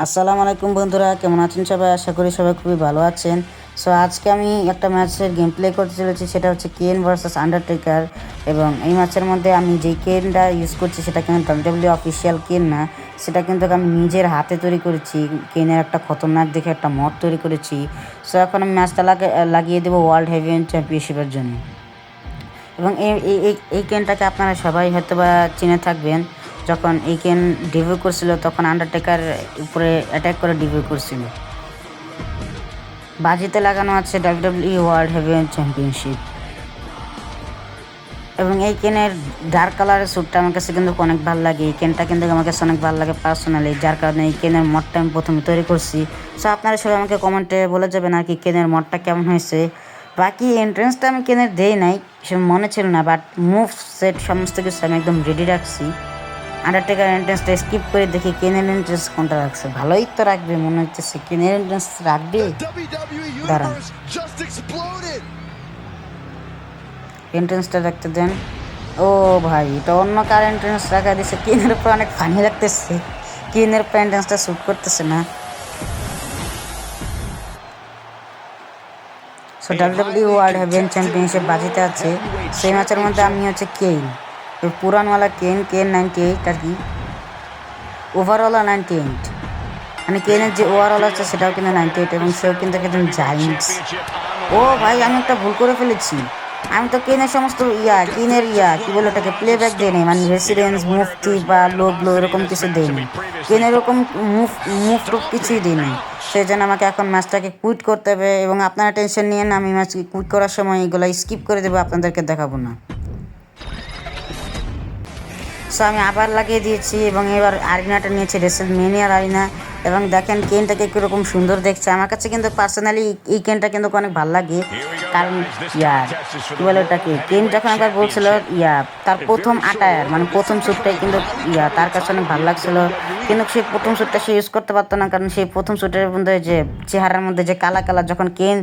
আসসালামু আলাইকুম বন্ধুরা, কেমন আছেন সবাই? আশা করি সবাই খুবই ভালো আছেন। সো আজকে আমি একটা ম্যাচের গেম প্লে করতে চলেছি, সেটা হচ্ছে কেন ভার্সেস আন্ডারটেকার। এবং এই ম্যাচের মধ্যে আমি যেই কেনটা ইউজ করছি সেটা কিন্তু ডাব্লিউডাব্লিউ অফিসিয়াল কেন না, সেটা কিন্তু আমি নিজের হাতে তৈরি করেছি। কেনের একটা খতরনাক দেখে একটা মড তৈরি করেছি। সো এখন আমি ম্যাচটা লাগিয়ে দেবো ওয়ার্ল্ড হেভিওয়েট চ্যাম্পিয়নশিপের জন্য। এবং এই কেনটাকে আপনারা সবাই হয়তো বা চিনে থাকবেন। যখন এই কেন ডিভিউ করছিল তখন আন্ডারটেকার উপরে অ্যাটাক করে ডিভিউ করছিল। বাজিতে লাগানো আছে ডাব্লিউডাব্লিউ ওয়ার্ল্ড হেভিওয়েট চ্যাম্পিয়নশিপ। এবং এই কেনের ডার্ক কালারের স্যুটটা আমার কাছে কিন্তু অনেক ভালো লাগে। এই কেনটা কিন্তু আমার কাছে অনেক ভালো লাগে পার্সোনালি, যার কারণে এই কেনের মডটা আমি প্রথমে তৈরি করছি। সো আপনারা সবাই আমাকে কমেন্টে বলে যাবেন আর কি কেনের মডটা কেমন হয়েছে। বাকি এন্ট্রেন্সটা আমি কেনের দেই নাই, সে মনে ছিল না, বাট মুভ সেট সমস্ত কিছু আমি একদম রেডি রাখছি। আন্ডারটেকার এন্ট্রেন্সটা স্কিপ করে দেখি কেনের এন্ট্রেন্স কোনটা রাখছে। ভালোই তো রাখবে মনে হচ্ছে, কেনের এন্ট্রেন্স রাখবে। দাঁড়ান, এন্ট্রেন্সটা রাখতে দেন। ও ভাই, এটা অন্য কার এন্ট্রেন্স রাখা দিয়েছে। কেনের উপর অনেক ফানি লাগতেছে, কেনের উপর এন্ট্রেন্সটা শ্যুট করতেছে না। So WW world heavyweight championship বাজিতে আছে। সেই ম্যাচের মধ্যে আমি হচ্ছে কেন, পুরানওয়ালা কেন 98 আর কি, ওভারঅল 98। মানে কেনের যে ওভারঅল আছে সেটাও কিন্তু 98, এবং সেও কিন্তু একজন জায়ান্টস। ও ভাই, আমি একটা ভুল করে ফেলেছি। আমি তো কেনের সমস্ত কেনের কি বলে ওটাকে প্লেব্যাক দেয়নি, মানে রেসিডেন্স মুফতি বা লো ব্লো এরকম কিছু দেয়নি। কেনের এরকম মুভ টুপ কিছুই দিইনি। সেই জন্য আমাকে এখন ম্যাচটাকে কুইট করতে হবে। এবং আপনারা টেনশন নিয়ে না, আমি ম্যাচকে কুইট করার সময় এগুলো স্কিপ করে দেবো, আপনাদেরকে দেখাবো না। সো আমি আবার লাগিয়ে দিয়েছি এবং এবার আরিনাটা নিয়েছি রেসলমেনিয়ার আরিনা। এবং দেখেন কেনটাকে কীরকম সুন্দর দেখছে। আমার কাছে কিন্তু পার্সোনালি এই কেনটা কিন্তু অনেক ভালো লাগে, কারণ কী বলে ওটাকে, কেন যখন একবার বলছিল তার প্রথম আটায়ার মানে প্রথম শ্যুটটাই কিন্তু তার কাছে অনেক ভালো লাগছিলো। কিন্তু সেই প্রথম শ্যুটটা সে ইউজ করতে পারতো না, কারণ সেই প্রথম শ্যুটের মধ্যে যে চেহারার মধ্যে যে কালা কালা, যখন কেন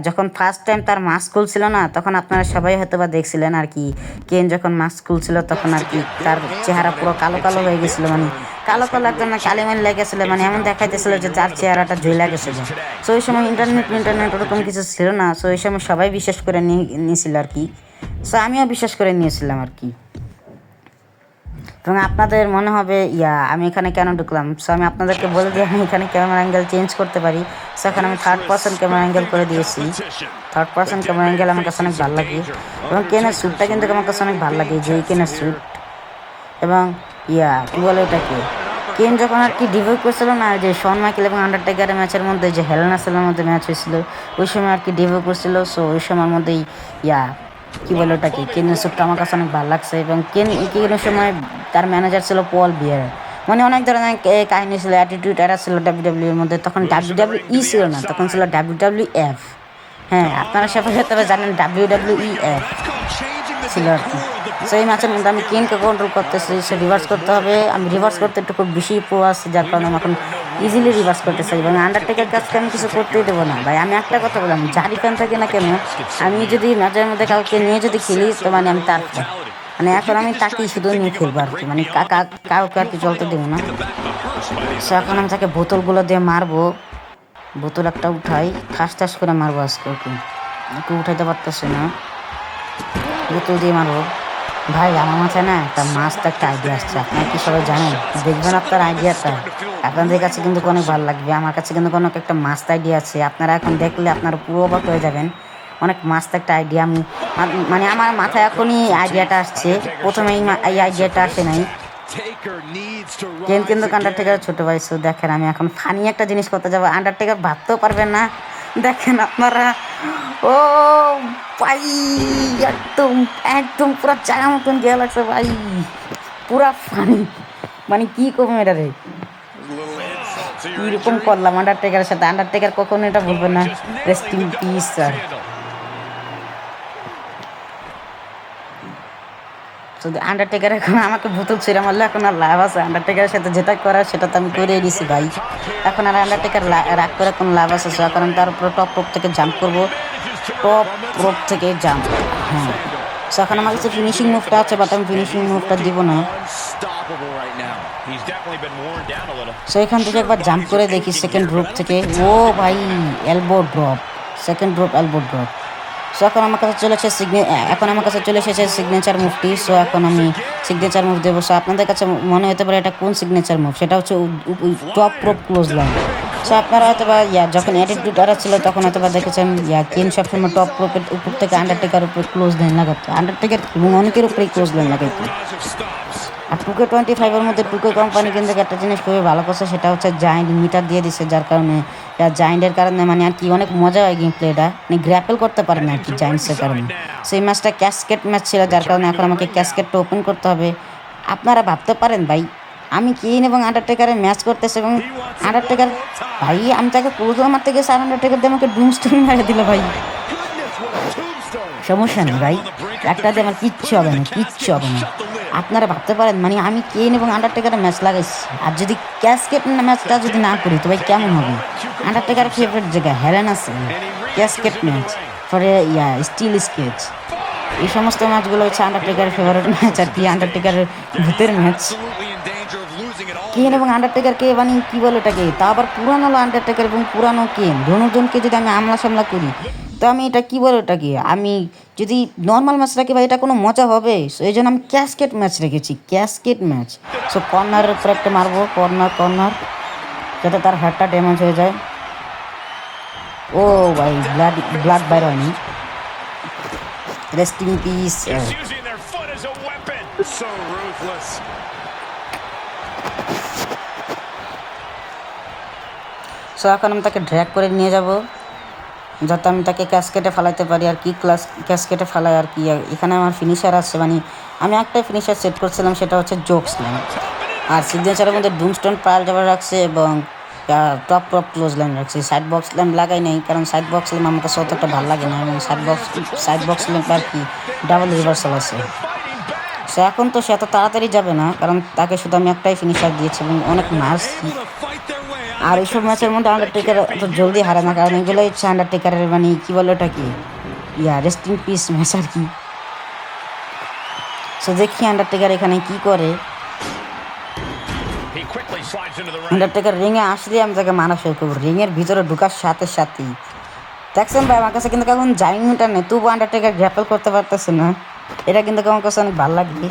যখন ফার্স্ট টাইম তার মাস্ক খুলছিল না, তখন আপনারা সবাই হয়তো বা দেখছিলেন আর কি। কেন যখন মাস্ক খুলছিল তখন আর কি তার চেহারা পুরো কালো কালো হয়ে গেছিলো, মানে কালো কালো একদম না কালিমাল লেগেছিলো, মানে এমন দেখাইতেছিল যে তার চেহারাটা জ্বলে গেছিলো। সো ওই সময় ইন্টারনেট ওরকম কিছু ছিল না। সো ওই সময় সবাই বিশ্বাস করে নিয়েছিল আর কি। সো আমিও বিশ্বাস করে নিয়েছিলাম আর কি। এবং আপনাদের মনে হবে আমি এখানে কেন ঢুকলাম। সো আমি আপনাদেরকে বলে দিই, আমি এখানে ক্যামেরা অ্যাঙ্গেল চেঞ্জ করতে পারি। সো এখন আমি থার্ড পার্সন ক্যামেরা অ্যাঙ্গেল করে দিয়েছি। থার্ড পার্সন ক্যামেরা অ্যাঙ্গেল আমার কাছে অনেক ভালো লাগে। এবং কেনের স্যুটটা কিন্তু আমার কাছে অনেক ভালো লাগে, যে কেনের স্যুট। এবং কী বলে ওটাকে, কেন যখন আর কি ডিভিউ করছিল না, যে শন মাইকেল এবং আন্ডারটেকারের ম্যাচের মধ্যে, যে হেল ইন এ সেলের মধ্যে ম্যাচ হয়েছিল, ওই সময় আর কি ডিভিউ করছিল। সো ওই সময়ের মধ্যেই কী বলে ওটাকে, কেনের স্যুটটা আমার কাছে অনেক ভালো লাগছে। এবং কেনের সময় তার ম্যানেজার ছিল পল বিয়ার। মানে অনেক ধরনের কাহিনী ছিল, অ্যাটিটিউড এরা ছিল ডাব্লিউডাব্লিউর মধ্যে। তখন ডাব্লিউডাব্লিউ ছিল না, তখন ছিল ডাব্লিউডাব্লিউএফ। হ্যাঁ, আপনারা সবাই হয়তো জানেন ডাব্লিউডাব্লিউএফ ছিল আর কি। সো এই ম্যাচের মধ্যে আমি কেনকে কন্ট্রোল করতেছি, সে রিভার্স করতে হবে। আমি রিভার্স করতে একটু খুব বেশি প্রো আসছি, যার কারণে আমি এখন ইজিলি রিভার্স করতে চাই। এবং আন্ডারটেকার কাজকে আমি কিছু করতেই দেবো না ভাই। আমি একটা কথা বললাম, যারই ফ্যান থাকে না কেন, আমি যদি ম্যাচের মধ্যে কাউকে নিয়ে যদি খেলি, তো মানে আমি তার মানে এখন আমি তাকেই শুধু নিয়ে খেলবো আর কি, মানে কাউকে আর কি চলতে দেবো না। সো এখন আমি তাকে বোতলগুলো দিয়ে মারবো। বোতল একটা উঠাই, ঠাস ঠাস করে মারবো আজকে। ওকে উঠাইতে পারতেছে না, বোতল দিয়ে মারবো। ভাই আমার মাথায় না একটা মাস্ত একটা আইডিয়া আসছে, আপনারা কি সবাই জানেন? দেখবেন আপনার আইডিয়াটা আপনাদের কাছে কিন্তু অনেক ভালো লাগবে। আমার কাছে কিন্তু কোনো একটা মাস্ত আইডিয়া আছে, আপনারা এখন দেখলে আপনারা পুরো অবাক হয়ে যাবেন। অনেক মাস্ত একটা আইডিয়া, আমি মানে আমার মাথায় এখনই আইডিয়াটা আসছে, প্রথমে এই আইডিয়াটা আসে নাই। কিন্তু আন্ডারটেকার ছোট ভাই। সো দেখেন আমি এখন ফানি একটা জিনিস করতে যাবো, আন্ডারটেকার ভাবতেও পারবেন না। দেখেন আপনারা, ও ভাই একদম একদম পুরো জায়গা মতন গিয়ে লাগছে ভাই, পুরা ফানি। মানে কি করবো এটা রে, কীরকম করলাম আন্ডারটেকারের সাথে। আন্ডারটেকার কখনো এটা বলবে না রেস্ট ইন পিস স্যার। যদি আন্ডারটেকার এখন আমাকে বোতল ছিঁড়ে মারলে এখন আর লাভ আছে? আন্ডারটেকারের সাথে যেটা করার সেটা তো আমি করে দিছি ভাই। এখন আর আন্ডারটেকার রাগ করে কোনো লাভ আছে? এখন আমি তার উপরে টপ রোপ থেকে জাম্প করবো, টপ রোপ থেকে জাম্প। হ্যাঁ, এখন আমার কাছে ফিনিশিং মুভটা আছে, বাট আমি ফিনিশিং মুভটা দিব না। সো এখান থেকে একবার জাম্প করে দেখি সেকেন্ড ড্রপ থেকে। ও ভাই, elbow drop, second drop elbow drop. So এখন আমার কাছে চলে এসেছে সিগনেচার মুভটি। সো এখন আমি সিগনেচার মুভ দেবো। সো আপনাদের কাছে মনে হতে পারে এটা কোন সিগনেচার মুভ, সেটা হচ্ছে top rope close line. So আপনারা হয়তো বা যখন অ্যাটিটিউড এরা ছিল তখন হয়তো বা দেখেছেন কেন সবসময় টপ রোপের উপর থেকে আন্ডারটেকার উপরে ক্লোজ লাইন লাগাতো, আন্ডারটেকার এবং অনেকের উপরেই ক্লোজ লাইন লাগাইতো। আর 2K25 মধ্যে 2K কোম্পানি কিন্তু একটা জিনিস খুবই ভালো করছে, সেটা হচ্ছে জায়েন্ট মিটার দিয়ে দিচ্ছে, যার কারণে জায়েন্টের কারণে মানে আর কি অনেক মজা হয় গেম প্লেটা, মানে গ্র্যাপেল করতে পারে না আর কি জায়েন্টসের কারণে। সেই ম্যাচটা ক্যাসকেট ম্যাচ ছিল, যার কারণে এখন আমাকে ক্যাসকেটটা ওপেন করতে হবে। আপনারা ভাবতে পারেন ভাই আমি কেন এবং আন্ডারটেকারের ম্যাচ করতেছে এবং আন্ডারটেকার ভাই আমি তাকে ক্লোজার মারতে গেছি, আর আন্ডারটেকার দিয়ে আমাকে ডুমস্টোন মেরে দিল ভাই। সমস্যা নেই ভাই, একটা দিয়ে আমার কিচ্ছু হবে না, কিচ্ছু হবে না। আপনারা ভাবতে পারেন মানে আমি কেন এবং আন্ডারটেকারের ম্যাচ লাগাইছি, আর যদি ক্যাসকেট ম্যাচটা যদি না করি তো ভাই কেমন হবে? আন্ডারটেকারের ফেভারিট জায়গা হেলেন আছে, ক্যাসকেট ম্যাচ পরে স্টিল স্কেচ, এই সমস্ত ম্যাচগুলো হচ্ছে আন্ডারটেকারের ফেভারিট ম্যাচ আর কি, আন্ডারটেকারের ভূতের ম্যাচ। কেন এবং আন্ডারটেকারকে মানে কী বলে ওটাকে, তা আবার পুরানো আন্ডারটেকার এবং পুরানো কেন দুজনকে যদি আমি আমলা সামলা করি তো আমি এটা কী বলে ওটাকে, আমি যদি নর্মাল ম্যাচ রাখি ভাই এটা কোনো মজা হবে? সো এই জন্য আমি ক্যাসকেট ম্যাচ রেখেছি, ক্যাসকেট ম্যাচ। সো কর্নারের উপর একটা মারবো, কর্নার যাতে তার হাতটা ড্যামেজ হয়ে যায়। ও ভাই ব্লাড বাইর হয়নি, রেস্ট ইন পিস। সো এখন আমি তাকে ড্র্যাগ করে নিয়ে যাব যাতে আমি তাকে ক্যাসকেটে ফালাইতে পারি আর কি, ক্যাসকেটে ফালাই আর কি। এখানে আমার ফিনিশার আছে, মানে আমি একটাই ফিনিশার সেট করছিলাম, সেটা হচ্ছে জোক স্ল্যাম। আর সিগনেচারের মধ্যে ডুমস্টোন পাইল ড্রাইভার রাখছে এবং টপ ক্লোজ লাইন রাখছে। সাইড বক্স ল্যাম্প লাগাই নাই, কারণ সাইড বক্স ল্যাম্প আমার কাছে অতটা ভালো লাগে না, এবং সাইড বক্স ল্যাম্প আর কি ডাবল রিভার্সাল আছে। সে এখন তো সে এত তাড়াতাড়ি যাবে না, কারণ তাকে শুধু আমি একটাই ফিনিশার দিয়েছি এবং অনেক মারছি। আর এইসব ম্যাচের মধ্যে আন্ডারটেকার এত জলদি হারে না, কারণ এগুলো হচ্ছে আন্ডারটেকারের মানে কী বলে ওটা কি রেস্ট ইন পিস ম্যাচ আর কি। সো দেখি আন্ডারটেকার এখানে কি করে। আন্ডারটেকার রিংয়ে আসলে আমি তাকে মারা শুরু করবো, রিংয়ের ভিতরে ঢুকার সাথে সাথেই। দেখছেন ভাই আমার কাছে কিন্তু এখন জাইমিংটা নেই, তবু আন্ডারটেকার গ্র্যাপেল করতে পারতেছে না, এটা কিন্তু আমার কাছে অনেক ভালো লাগে।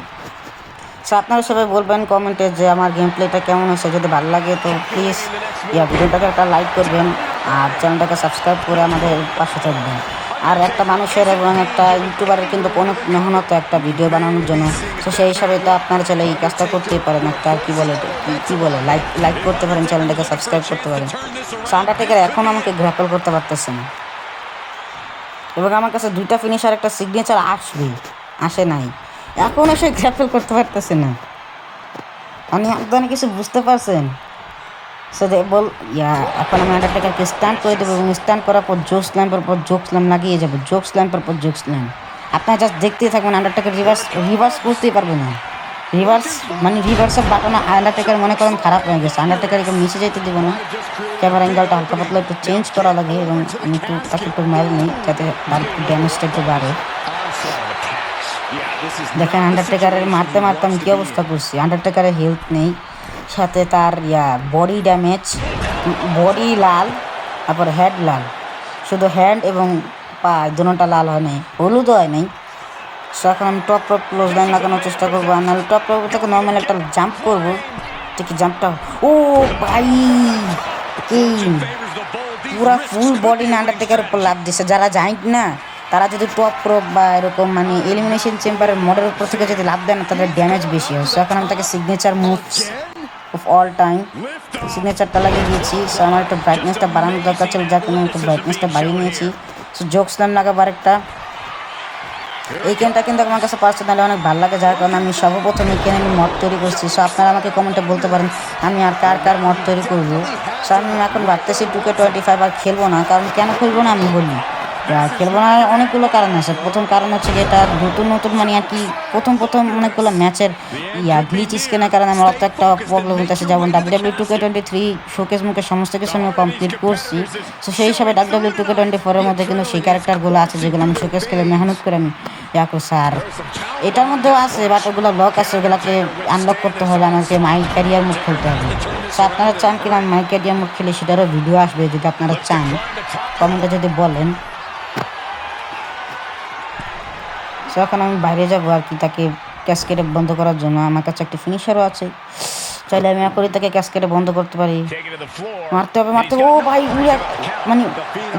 সো আপনারা সবাই বলবেন কমেন্টে যে আমার গেম প্লেটা কেমন হয়েছে, যদি ভালো লাগে তো প্লিজ ভিডিওটাকে একটা লাইক করবেন আর চ্যানেলটাকে সাবস্ক্রাইব করে আমাদের পাশে থাকবেন। আর একটা মানুষের এবং একটা ইউটিউবারের কিন্তু অনেক মেহনত একটা ভিডিও বানানোর জন্য, তো সেই হিসাবে তো আপনারা চাইলে এই কাজটা করতেই পারেন, একটা কী বলে লাইক করতে পারেন, চ্যানেলটাকে সাবস্ক্রাইব করতে পারেন। সো আন্ডারটেকার এখন আমাকে গ্র্যাপল করতে পারতেছে না, এবং আমার কাছে 2টা ফিনিশার একটা সিগনেচার আসে নাই, এখন এসে গ্র্যাপল করতে পারতেছে না। আমি একদম কিছু বুঝতে পারছেন? সো এখন আমি আন্ডারটেকারকে স্ট্যান্ড করে দেবো, এবং স্ট্যান্ড করার পর জোক স্ল্যাম্পের পর জোক স্ল্যাম লাগিয়ে যাবো, জোক স্ল্যাম্পের পর জোক স্ল্যাম। আপনারা জাস্ট দেখতেই থাকবেন, আন্ডারটেকার রিভার্স করতেই পারবে না, রিভার্সের বাটন আন্ডারটেকার মনে করেন খারাপ হয়ে গেছে, আন্ডারটেকারকে নিচে যেতে দিব না, ক্যামেরা অ্যাঙ্গেলটা হালকা পাতলা একটু চেঞ্জ করা লাগে, এবং আমি তাকে একটু মারি নিই যাতে তার ড্যামেজটা একটু বাড়ে। দেখেন আন্ডারটেকারের মারতে আমি কী অবস্থা করছি, আন্ডারটেকারের হেলথ নেই, সাথে তার বডি ড্যামেজ, বডি লাল, তারপর হেড লাল, শুধু হ্যান্ড এবং পা দুটোটা লাল হয় নাই, হলুদও হয় নাই। সো এখন আমি টপ ক্লোজ লাইন লাগানোর চেষ্টা করবো, আর নাহলে টপ থেকে নর্মাল একটা জাম্প করবো, ঠিক জাম্পটা ও ভাই পুরা ফুল বডি না আন্ডারটেকারের উপর লাভ দিচ্ছে। যারা জাইন্ট না তারা যদি টপ প্রোপ বা এরকম মানে এলিমিনেশন চেম্বারের মোডের উপর থেকে যদি লাভ দেয় না, তাদের ড্যামেজ বেশি হয়। সো এখন আমি তাকে signature moves of all time সিগনেচারটা লাগিয়ে দিয়েছি। সো আমার একটু ব্রাইটনেসটা বাড়ানোর দরকার ছিল, যার কারণে একটু ব্রাইটনেসটা বাড়িয়ে নিয়েছি। সো জোক স্ল্যাম লাগাবো আরেকটা। এই গেমটা কিন্তু আমার কাছে পার্সোনালি অনেক ভালো লাগে, যার কারণে আমি সর্বপ্রথম এই গেমে আমি মড তৈরি করছি। সো আপনারা আমাকে কমেন্টে বলতে পারেন আমি আর কার মড তৈরি করবো। সো আমি এখন ভাবতেছি 2K25 আর খেলবো না, কারণ কেন খেলবো না আমি বলি, খেলবো না অনেকগুলো কারণ আছে। প্রথম কারণ হচ্ছে যে এটা নতুন মানে আর কি প্রথম অনেকগুলো ম্যাচের গ্লিচ স্ক্যানের কারণে আমার অত একটা প্রবলেম হতেছে, যেমন WWE 2K23 শোকেস মুখে সমস্ত কিছু আমি কমপ্লিট করছি। সো সেই হিসাবে WWE 2K24 মধ্যে কিন্তু সেই ক্যারেক্টারগুলো আছে যেগুলো আমি শোকেস খেলে মেহনত করে আমি ইয়া করছে। আর এটার মধ্যেও আছে, বাট ওগুলো লক আছে, ওগুলোকে আনলক করতে হলে আমাকে মাই ক্যারিয়ার মোড খেলতে হবে। সো আপনারা চান কিনা মাই ক্যারিয়ার মোড খেলে, সেটারও ভিডিও আসবে যদি আপনারা চান, কমেন্টে যদি বলেন। সো এখন আমি বাইরে যাবো আর কি, তাকে ক্যাসকেটে বন্ধ করার জন্য। আমার কাছে একটা ফিনিশারও আছে, চাইলে আমি এখনই তাকে ক্যাসকেটে বন্ধ করতে পারি। মারতে হবে। ও ভাই উইরা, মানে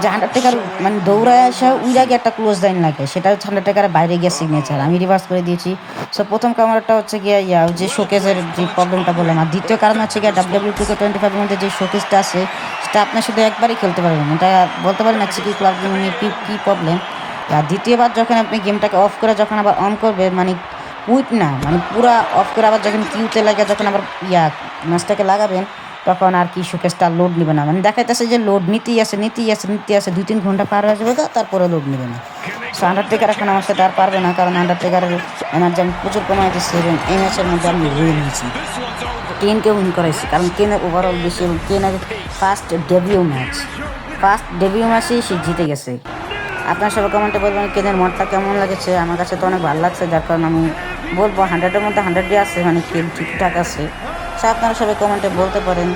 যে আন্ডারটেকার মানে দৌড়ায় আসা উইরা গিয়ে একটা ক্লোজ লাইন লাগে, সেটা হচ্ছে আন্ডারটেকারের বাইরে গিয়ে সিগনেচার। আমি রিভার্স করে দিয়েছি। সো প্রথম কারণটা হচ্ছে গিয়ে যে শোকেজের যে প্রবলেমটা বললাম, আর দ্বিতীয় কারণ হচ্ছে গিয়ে WWE 2K25 এর মধ্যে যে শোকেজটা আছে, সেটা আপনার শুধু একবারই খেলতে পারবেন। এটা বলতে পারেন না কি ক্লাব কি প্রবলেম। আর দ্বিতীয়বার যখন আপনি গেমটাকে অফ করে যখন আবার অন করবে, মানে কুইট না, মানে পুরা অফ করে আবার যখন কিউতে লাগে, যখন আবার ম্যাচটাকে লাগাবেন, তখন আর কি শোকেসটা লোড নেবে না। মানে দেখাইতেছে যে লোড নিতেই আছে 2-3 ঘন্টা পার হয়ে যাবে, তারপরে লোড নেবে না। সো আন্ডারটেকার এখন আমার সাথে আর পারবে না, কারণ আন্ডারটেকারের এনার্জি আমি প্রচুর কমাই দিচ্ছি এবং এই ম্যাচের মধ্যে আমি উইন হয়েছি, কেনকে উইন করাইছি। কারণ কেনের ওভারঅল বেশি এবং কেনের ফার্স্ট ডেবিউ ম্যাচেই সে জিতে গেছে। আপনার সবাই কমেন্টে বলবেন কেনের মডটা কেমন লাগেছে। আমার কাছে তো অনেক ভালো লাগছে, যার কারণে আমি বলবো 100-এর মধ্যে 100ই আছে, মানে কেন ঠিকঠাক আছে। সো আপনারা সবাই কমেন্টে বলতে পারেন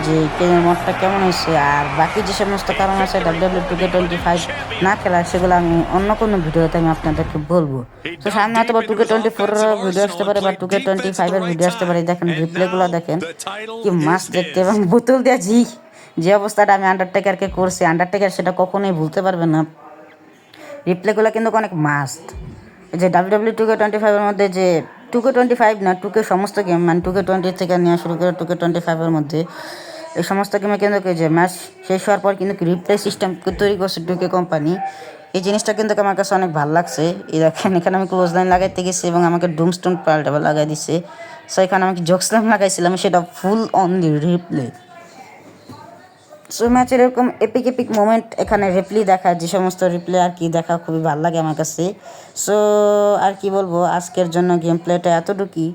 যে কেনের মডটা কেমন হয়েছে। আর বাকি যে সমস্ত কারণ আছে WWE 2K25 না খেলা, সেগুলো আমি অন্য কোনো ভিডিওতে আমি আপনাদেরকে বলবো। তো সামনে হয়তো বা 2K24-এর ভিডিও আসতে পারে বা 2K25-এর ভিডিও আসতে পারে। দেখেন রিপ্লেগুলো দেখেন কি মাস্ট দেখতে, এবং বোতল দিয়ে যে অবস্থাটা আমি আন্ডারটেকারকে করছি, আন্ডারটেকার সেটা কখনোই ভুলতে পারবে না। রিপ্লেগুলো কিন্তু অনেক মাস্ট। এই যে WWE 2K25-এর মধ্যে যে 2K25 না 2K সমস্ত গেম, মানে 2K20 থেকে নেওয়া শুরু করে 2K25-এর মধ্যে এই সমস্ত গেমে কিন্তু যে ম্যাচ শেষ হওয়ার পর কিন্তু রিপ্লে সিস্টেম তৈরি করছে 2K কোম্পানি। এই জিনিসটা কিন্তু আমার কাছে অনেক ভালো লাগছে। এই দেখেন এখানে আমি ক্লোজ লাইন লাগাইতে গেছি এবং আমাকে ডুমস্টোন পাল্টাবার লাগাই দিছে। সো এখানে আমাকে জোকসলাম লাগাইছিলাম, সেটা full on the replay. So ম্যাচের এরকম এপিক মোমেন্ট এখানে রিপ্লে দেখা, যে সমস্ত রিপ্লে আর কি দেখা খুবই ভালো লাগে আমার কাছে। সো আর কি বলবো, আজকের জন্য গেম প্লেটা এতটুকুই।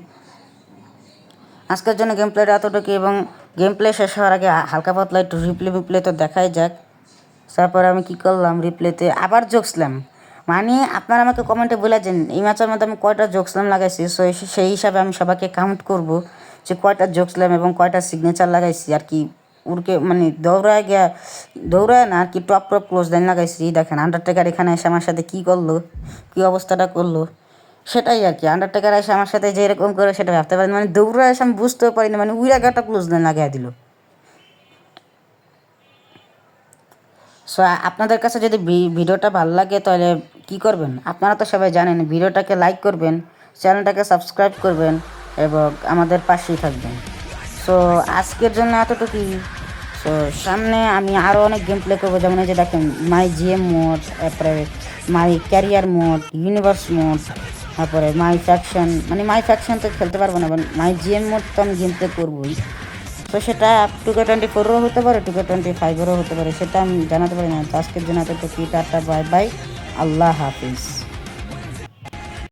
এবং গেম প্লে শেষ হওয়ার আগে হালকা পাতলা একটু রিপ্লে তো দেখাই যাক। তারপর আমি কি করলাম, রিপ্লেতে আবার জোকসলাম। মানে আপনারা আমাকে কমেন্টে বলে দেন এই ম্যাচের মধ্যে আমি কয়টা জোকসলাম লাগাইছি। সো সেই হিসাবে আমি সবাইকে কাউন্ট করব যে কয়টা জোকসলাম এবং কয়টা সিগনেচার লাগাইছি আর কি। উড়কে মানে দৌড়ায় না আর কি, টপ ক্লোজ লাইন লাগাইছি। দেখেন আন্ডারটেকার এখানে এসে আমার সাথে কী করলো, কী অবস্থাটা করলো, সেটাই আর কি। আন্ডারটেকার এসে আমার সাথে যে এরকম করে সেটা ভাবতে পারি, মানে দৌড়ায় এসে আমি বুঝতেও পারি না, মানে উইরাগাটা ক্লোজ লাইন লাগাই দিল। সো আপনাদের কাছে যদি ভিডিওটা ভালো লাগে তাহলে কি করবেন, আপনারা তো সবাই জানেন, ভিডিওটাকে লাইক করবেন, চ্যানেলটাকে সাবস্ক্রাইব করবেন এবং আমাদের পাশেই থাকবেন। সো আজকের জন্য এতটুকুই। সো সামনে আমি আরও অনেক গেম প্লে করবো, যেমন এই যে দেখেন মাই জিএম মোড, তারপরে my career mode, universe mode, তারপরে মাই ফ্যাকশন তো খেলতে পারবো না, মাই জিএম মোড তো আমি গেম প্লে করবোই। তো সেটা 2K24-এরও হতে পারে, 2K25-এরও হতে পারে, সেটা আমি জানাতে পারি না। তো আজকের জন্য এতটুকু, টাটা, বাই বাই, আল্লাহ হাফিজ।